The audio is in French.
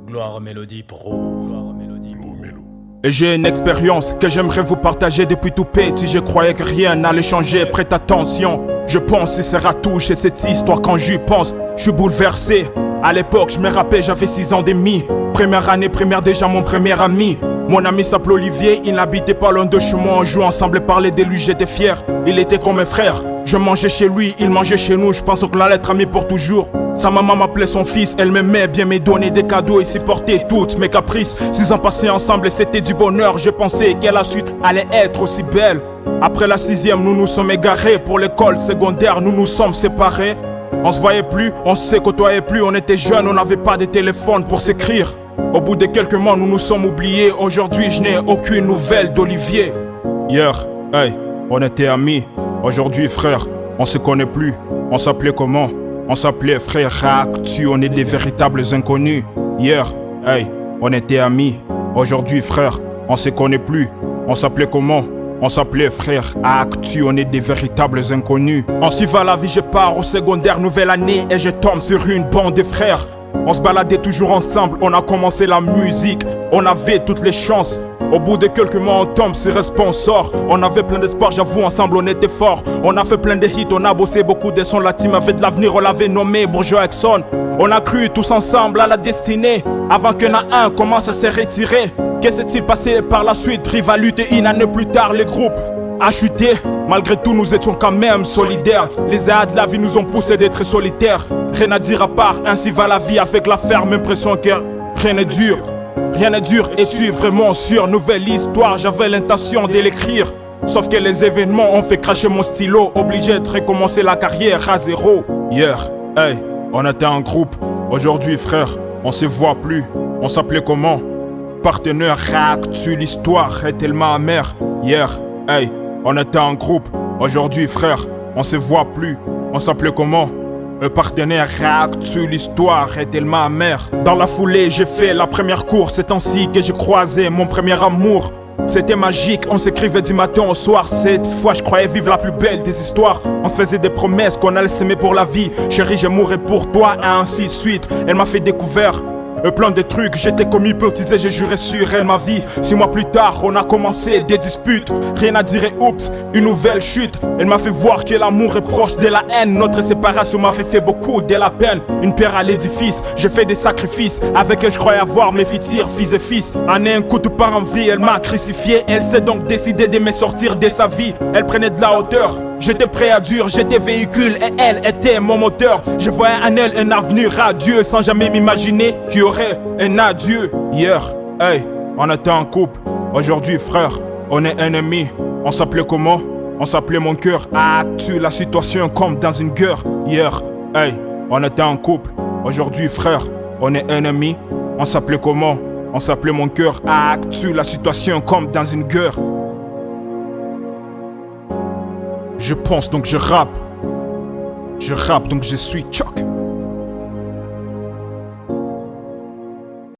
Gloire Mélodie Pro. Et j'ai une expérience que j'aimerais vous partager depuis tout petit. Je croyais que rien n'allait changer, prête attention. Je pense que c'est ratouche et cette histoire quand j'y pense, je suis bouleversé. À l'époque, je me rappelle, j'avais 6 ans et demi. Première année, primaire, déjà mon premier ami. Mon ami s'appelait Olivier, il n'habitait pas loin de chez moi. On jouait ensemble et parlait de lui, j'étais fier. Il était comme un frère. Je mangeais chez lui, il mangeait chez nous. Je pense qu'on allait être amis pour toujours. Sa maman m'appelait son fils, elle m'aimait bien, me donnait des cadeaux et supportait toutes mes caprices. 6 ans passés ensemble et c'était du bonheur. Je pensais que la suite allait être aussi belle. Après la 6e, nous nous sommes égarés. Pour l'école secondaire, nous nous sommes séparés. On se voyait plus, on se côtoyait plus. On était jeunes, on n'avait pas de téléphone pour s'écrire. Au bout de quelques mois, nous nous sommes oubliés. Aujourd'hui, je n'ai aucune nouvelle d'Olivier. Hier, hey, on était amis. Aujourd'hui, frère, on se connaît plus. On s'appelait comment? On s'appelait frère Actu, on est des véritables inconnus. Hier, hey, on était amis. Aujourd'hui, frère, on se connaît plus. On s'appelait comment? On s'appelait frère Actu, on est des véritables inconnus. On s'y va la vie, je pars au secondaire, nouvelle année. Et je tombe sur une bande de frères. On se baladait toujours ensemble, on a commencé la musique. On avait toutes les chances. Au bout de quelques mois, on tombe sur un sponsor. On avait plein d'espoir, j'avoue, ensemble on était forts. On a fait plein de hits, on a bossé beaucoup de sons. La team avait de l'avenir, on l'avait nommé Bourgeois Exxon. On a cru tous ensemble à la destinée. Avant qu'il y en a un commence à se retirer. Que s'est-il passé par la suite? Rivalité, une année plus tard, les groupes a chuté. Malgré tout, nous étions quand même solidaires. Les aléas de la vie nous ont poussé d'être solitaires. Rien à dire à part, ainsi va la vie avec la ferme impression que rien n'est dur. Rien n'est dur et je suis vraiment sûr. Nouvelle histoire, j'avais l'intention de l'écrire. Sauf que les événements ont fait cracher mon stylo. Obligé de recommencer la carrière à zéro. Hier, hey, on était un groupe. Aujourd'hui, frère, on se voit plus. On s'appelait comment? Partenaire Actu, l'histoire est tellement amère. Hier, hey, on était un groupe. Aujourd'hui, frère, on se voit plus. On s'appelait comment? Le partenaire Actu, l'histoire est tellement amère. Dans la foulée, j'ai fait la première course. C'est ainsi que j'ai croisé mon premier amour. C'était magique, on s'écrivait du matin au soir. Cette fois, je croyais vivre la plus belle des histoires. On se faisait des promesses qu'on allait s'aimer pour la vie. Chérie, je mourrai pour toi, et ainsi de suite. Elle m'a fait découvrir plein de trucs, j'étais comme hypnotisé, j'ai juré sur elle ma vie. 6 mois plus tard, on a commencé des disputes. Rien à dire et oups, une nouvelle chute. Elle m'a fait voir que l'amour est proche de la haine. Notre séparation m'a fait beaucoup de la peine. Une pierre à l'édifice, j'ai fait des sacrifices. Avec elle, je croyais avoir mes futurs fils et fils. En un coup de part en vie, elle m'a crucifié. Elle s'est donc décidée de me sortir de sa vie. Elle prenait de la hauteur. J'étais prêt à dur, j'étais véhicule et elle était mon moteur. Je voyais en elle un avenir radieux sans jamais m'imaginer qu'il y aurait un adieu. Hier, hey, on était en couple. Aujourd'hui, frère, on est ennemis. On s'appelait comment? On s'appelait mon cœur Actu, la situation comme dans une guerre. Hier, hey, on était en couple. Aujourd'hui, frère, on est ennemis. On s'appelait comment? On s'appelait mon cœur Actu, la situation comme dans une guerre. Je pense donc je rappe. Je rappe donc je suis choc.